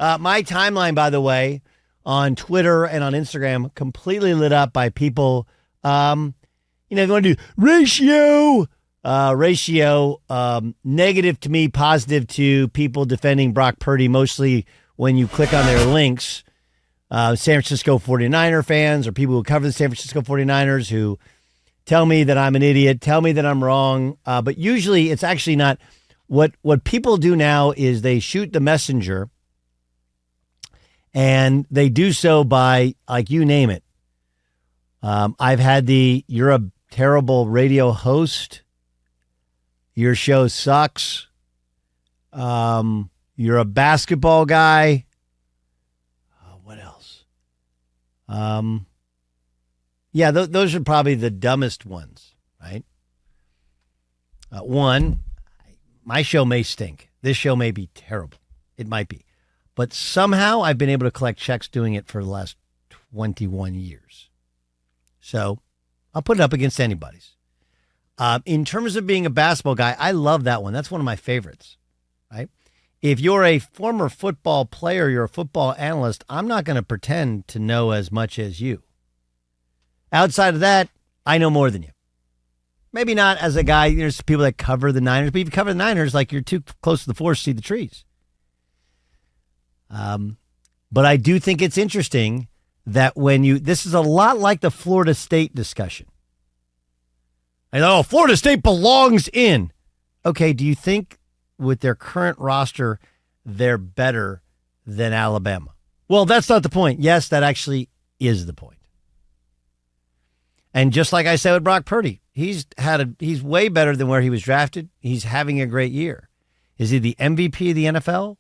My timeline, by the way, on Twitter and on Instagram, completely lit up by people. If you want to do ratio, negative to me, positive to people defending Brock Purdy, mostly when you click on their links. San Francisco 49er fans or people who cover the San Francisco 49ers who tell me that I'm an idiot, tell me that I'm wrong. But usually it's actually not. What people do now is they shoot the messenger, and they do so by, like, you name it. I've had you're a terrible radio host. Your show sucks. You're a basketball guy. What else? Yeah, those are probably the dumbest ones, right? One, my show may stink. This show may be terrible. It might be. But somehow I've been able to collect checks doing it for the last 21 years. So I'll put it up against anybody's. In terms of being a basketball guy, I love that one. That's one of my favorites, right? If you're a former football player, you're a football analyst, I'm not going to pretend to know as much as you. Outside of that, I know more than you. Maybe not as a guy. There's people that cover the Niners, but if you cover the Niners, like, you're too close to the forest to see the trees. But I do think it's interesting that this is a lot like the Florida State discussion. Florida State belongs in. Okay, do you think with their current roster, they're better than Alabama? Well, that's not the point. Yes, that actually is the point. And just like I said with Brock Purdy, he's way better than where he was drafted. He's having a great year. Is he the MVP of the NFL?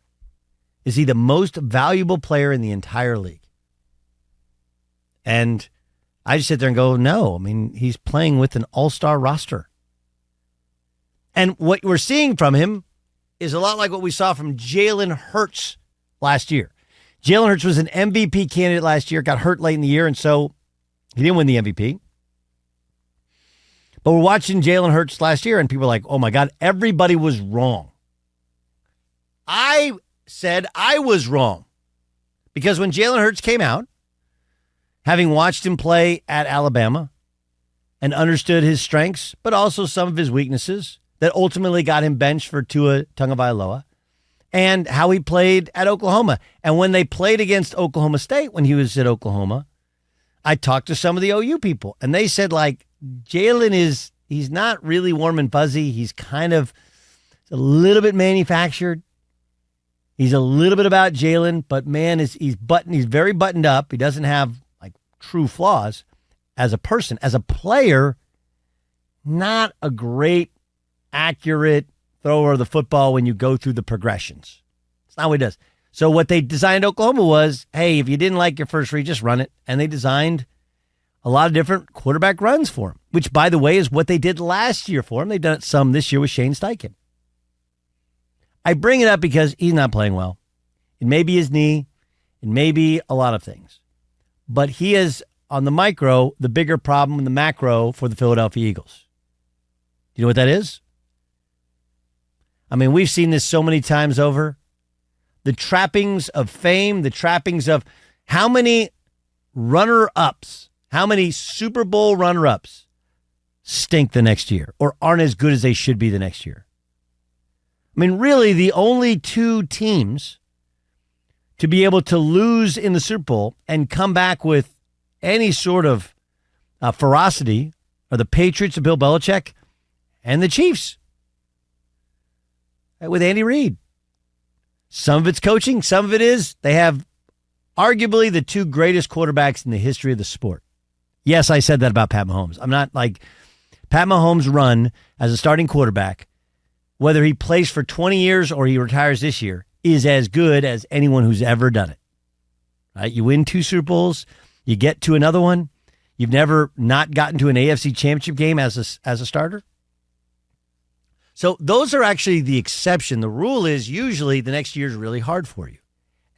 Is he the most valuable player in the entire league? And I just sit there and go, no. I mean, he's playing with an all-star roster. And what we're seeing from him is a lot like what we saw from Jalen Hurts last year. Jalen Hurts was an MVP candidate last year, got hurt late in the year, and so he didn't win the MVP. But we're watching Jalen Hurts last year, and people are like, oh, my God, everybody was wrong. I said I was wrong. Because when Jalen Hurts came out, having watched him play at Alabama and understood his strengths, but also some of his weaknesses that ultimately got him benched for Tua Tagovailoa, and how he played at Oklahoma. And when they played against Oklahoma State, when he was at Oklahoma, I talked to some of the OU people, and they said, like, Jalen he's not really warm and fuzzy. He's kind of a little bit manufactured. He's a little bit about Jalen, but man, he's very buttoned up. He doesn't have like true flaws as a person. As a player, not a great, accurate thrower of the football when you go through the progressions. That's not what he does. So what they designed Oklahoma was, hey, if you didn't like your first read, just run it. And they designed a lot of different quarterback runs for him, which, by the way, is what they did last year for him. They've done it some this year with Shane Steichen. I bring it up because he's not playing well. It may be his knee. It may be a lot of things. But he is, on the micro, the bigger problem in the macro for the Philadelphia Eagles. Do you know what that is? I mean, we've seen this so many times over. The trappings of fame, the trappings of how many runner-ups, how many Super Bowl runner-ups stink the next year or aren't as good as they should be the next year. I mean, really, the only two teams to be able to lose in the Super Bowl and come back with any sort of ferocity are the Patriots of Bill Belichick and the Chiefs with Andy Reid. Some of it's coaching. Some of it is they have arguably the two greatest quarterbacks in the history of the sport. Yes, I said that about Pat Mahomes. I'm not like Pat Mahomes' run as a starting quarterback, whether he plays for 20 years or he retires this year, is as good as anyone who's ever done it. Right? You win 2 Super Bowls, you get to another one. You've never not gotten to an AFC championship game as a starter. So those are actually the exception. The rule is usually the next year is really hard for you.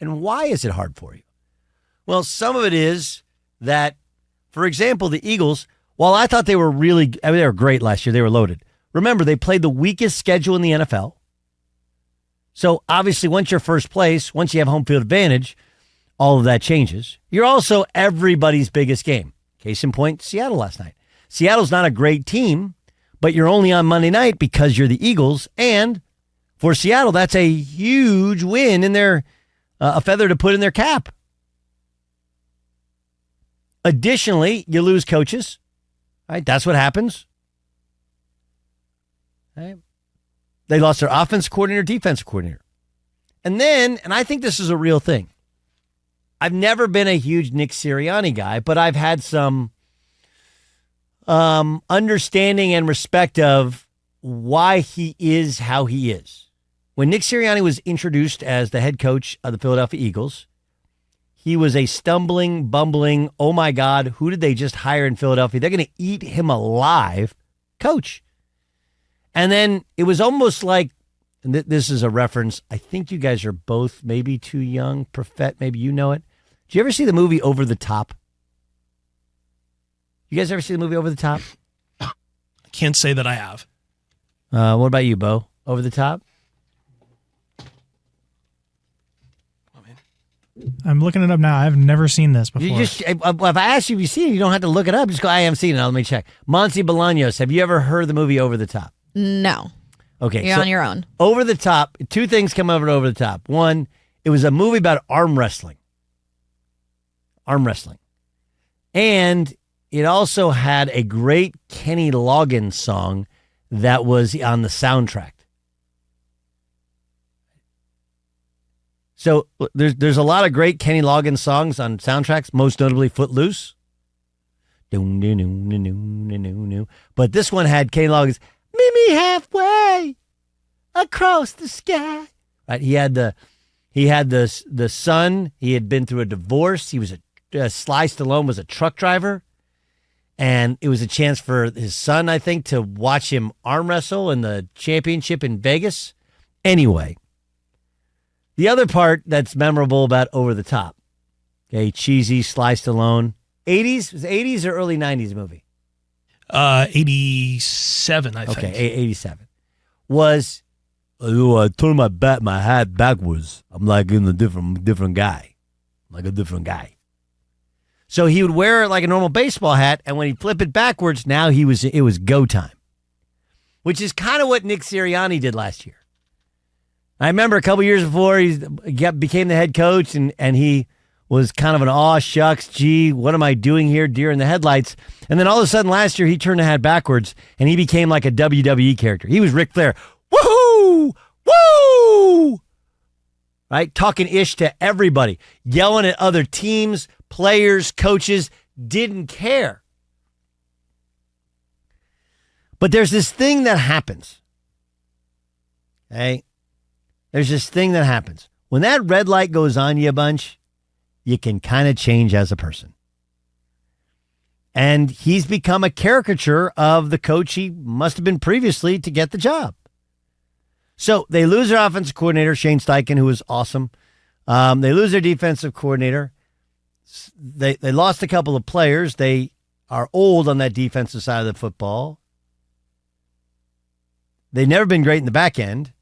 And why is it hard for you? Well, some of it is that, for example, the Eagles, while I thought they were they were great last year, they were loaded. Remember, they played the weakest schedule in the NFL. So obviously, once you're first place, once you have home field advantage, all of that changes. You're also everybody's biggest game. Case in point, Seattle last night. Seattle's not a great team, but you're only on Monday night because you're the Eagles. And for Seattle, that's a huge win in their a feather to put in their cap. Additionally, you lose coaches. Right? That's what happens. Right? They lost their offense coordinator, defense coordinator. And then, and I think this is a real thing, I've never been a huge Nick Sirianni guy, but I've had some understanding and respect of why he is how he is. When Nick Sirianni was introduced as the head coach of the Philadephia Eagles, he was a stumbling, bumbling, oh my God, who did they just hire in Philadelphia? They're going to eat him alive coach. And then it was almost like, and this is a reference, I think you guys are both maybe too young, Prophet, maybe you know it. Did you ever see the movie Over the Top? You guys ever see the movie Over the Top? I can't say that I have. What about you, Bo? Over the Top? I'm looking it up now. I've never seen this before. If I ask you if you've seen it, you don't have to look it up. Just go, I haven't seen it. Now, let me check. Monty Bolaños, have you ever heard the movie Over the Top? No. Okay. You're on your own. Over the Top, two things come over the top. One, it was a movie about arm wrestling. And it also had a great Kenny Loggins song that was on the soundtrack. So there's a lot of great Kenny Loggins songs on soundtracks, most notably Footloose. But this one had Kenny Loggins, meet me halfway across the sky. Right? He had the son. He had been through a divorce. He was Sly Stallone was a truck driver, and it was a chance for his son, I think, to watch him arm wrestle in the championship in Vegas. Anyway, the other part that's memorable about Over the Top, okay, cheesy Sly Stallone, 80s, was it 80s or early 90s movie? 87, I think. Okay, 87. Was, I turn my hat backwards. I'm like in a different guy. Like a different guy. So he would wear it like a normal baseball hat, and when he flipped it backwards, now it was go time. Which is kind of what Nick Sirianni did last year. I remember a couple years before he became the head coach, and he was kind of an aw shucks, gee, what am I doing here, deer in the headlights? And then all of a sudden last year he turned the hat backwards and he became like a WWE character. He was Ric Flair. Woohoo! Woo! Right? Talking ish to everybody, yelling at other teams, players, coaches, didn't care. But there's this thing that happens. Okay? There's this thing that happens. When that red light goes on you a bunch, you can kind of change as a person. And he's become a caricature of the coach he must have been previously to get the job. So they lose their offensive coordinator, Shane Steichen, who was awesome. They lose their defensive coordinator. They lost a couple of players. They are old on that defensive side of the football. They've never been great in the back end.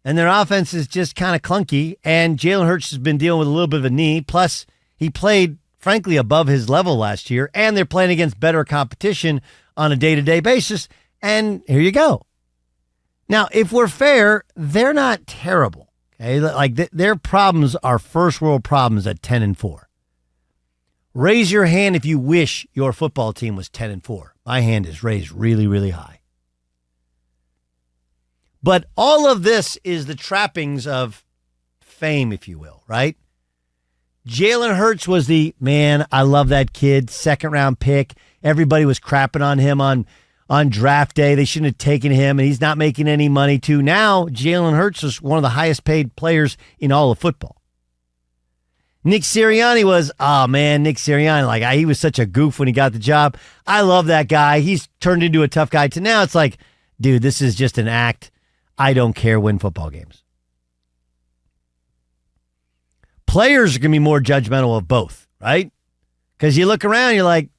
And their offense is just kind of clunky. And Jalen Hurts has been dealing with a little bit of a knee. Plus, he played, frankly, above his level last year. And they're playing against better competition on a day-to-day basis. And here you go. Now, if we're fair, they're not terrible. Okay, like their problems are first-world problems at 10-4. Raise your hand if you wish your football team was 10-4. My hand is raised really, really high. But all of this is the trappings of fame, if you will, right? Jalen Hurts was the, man, I love that kid, second-round pick. Everybody was crapping on him on draft day. They shouldn't have taken him, and he's not making any money, too. Now, Jalen Hurts is one of the highest-paid players in all of football. Nick Sirianni was, Nick Sirianni, like he was such a goof when he got the job. I love that guy. He's turned into a tough guy. To now, it's like, dude, this is just an act. I don't care, win football games. Players are going to be more judgmental of both, right? Because you look around, you're like,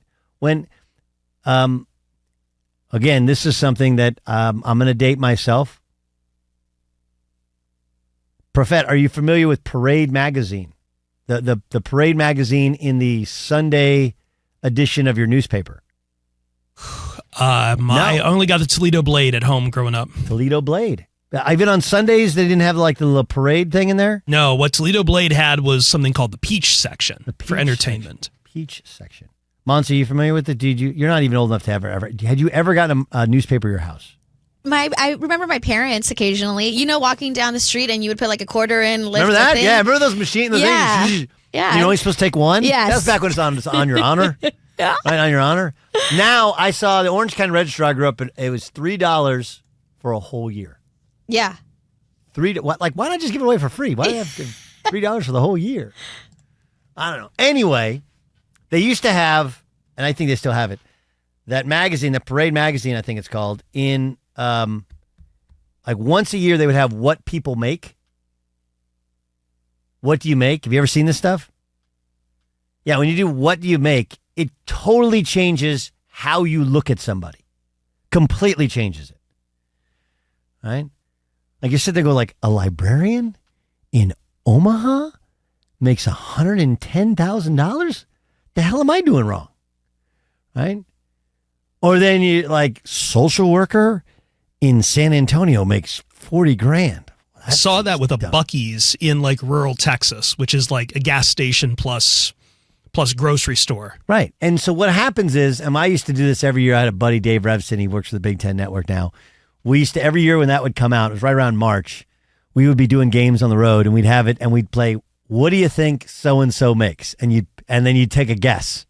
again, this is something that I'm going to date myself. Prophet, are you familiar with Parade Magazine? The Parade Magazine in the Sunday edition of your newspaper. I only got the Toledo Blade at home growing up. Toledo Blade. Even on Sundays, they didn't have like the little parade thing in there? No, what Toledo Blade had was something called the Peach section for entertainment. Peach section. Monse, are you familiar with it? You're not even old enough to ever. Had you ever gotten a newspaper at your house? I remember my parents occasionally, walking down the street and you would put like a quarter in. Lift Remember that? thing. Yeah, remember those machines? Yeah. Yeah. You're only supposed to take one? Yes. That's back when it's on your honor. Yeah. Right, on your honor. Now, I saw the Orange County Register I grew up in, it was $3 for a whole year. Yeah. Why not just give it away for free? Why do you have to $3 for the whole year? I don't know. Anyway, they used to have, and I think they still have it, that magazine, the Parade Magazine, I think it's called, in once a year they would have What People Make. What do you make? Have you ever seen this stuff? Yeah, when you do What Do You Make, it totally changes how you look at somebody. Completely changes it. Right? Like you sit there and go like, a librarian in Omaha makes $110,000? The hell am I doing wrong? Right? Or then you like, social worker in San Antonio makes 40 grand. I saw that with a dumb. Buc-ee's in like rural Texas, which is like a gas station plus grocery store. Right. And so what happens is, and I used to do this every year. I had a buddy, Dave Revson. He works for the Big Ten Network now. We used to, every year when that would come out, it was right around March, we would be doing games on the road and we'd have it and we'd play, what do you think so-and-so makes? And then you'd take a guess.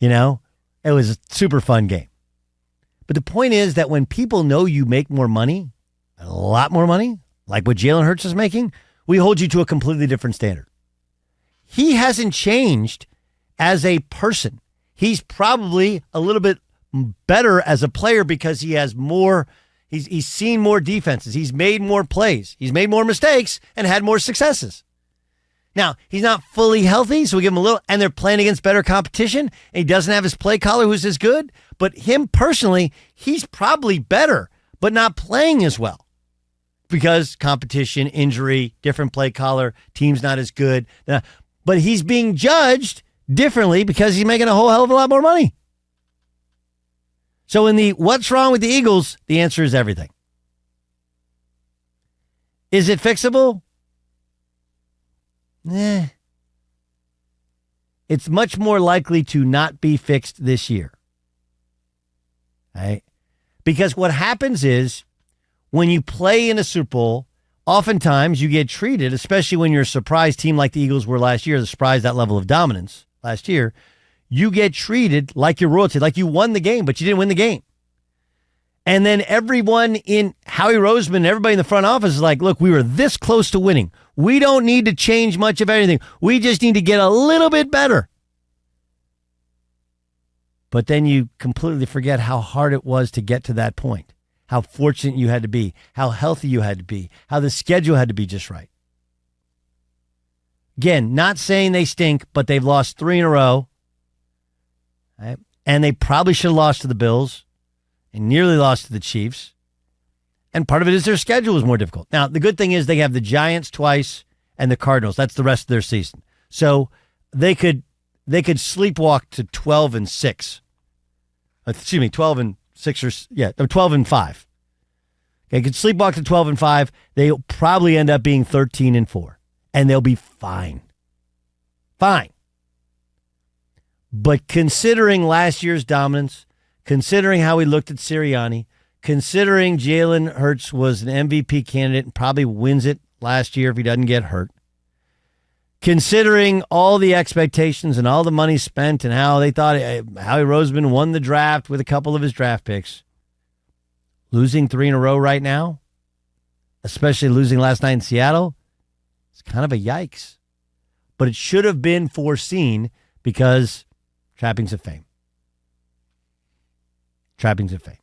It was a super fun game. But the point is that when people know you make more money, a lot more money, like what Jalen Hurts is making, we hold you to a completely different standard. He hasn't changed as a person. He's probably a little bit better as a player because he has more, he's seen more defenses. He's made more plays. He's made more mistakes and had more successes. Now, he's not fully healthy, so we give him a little, and they're playing against better competition, and he doesn't have his play caller who's as good, but him personally, he's probably better, but not playing as well. Because competition, injury, different play caller, team's not as good. But he's being judged differently because he's making a whole hell of a lot more money. So in the what's wrong with the Eagles, the answer is everything. Is it fixable? It's much more likely to not be fixed this year. Right? Because what happens is, when you play in a Super Bowl, oftentimes you get treated, especially when you're a surprise team like the Eagles were last year, the surprise that level of dominance last year, you get treated like you're royalty, like you won the game, but you didn't win the game. And then everyone in Howie Roseman, everybody in the front office is like, look, we were this close to winning. We don't need to change much of anything. We just need to get a little bit better. But then you completely forget how hard it was to get to that point. How fortunate you had to be, how healthy you had to be, how the schedule had to be just right. Again, not saying they stink, but they've lost 3 in a row. Right? And they probably should have lost to the Bills and nearly lost to the Chiefs. And part of it is their schedule was more difficult. Now, the good thing is they have the Giants twice and the Cardinals. That's the rest of their season. So they could sleepwalk to 12-6. 12-6 or 12-5. They could sleepwalk to 12-5. They'll probably end up being 13-4, and they'll be fine. Fine. But considering last year's dominance, considering how we looked at Sirianni, considering Jalen Hurts was an MVP candidate and probably wins it last year if he doesn't get hurt, considering all the expectations and all the money spent and how they thought Howie Roseman won the draft with a couple of his draft picks, losing 3 in a row right now, especially losing last night in Seattle, it's kind of a yikes. But it should have been foreseen because trappings of fame. Trappings of fame.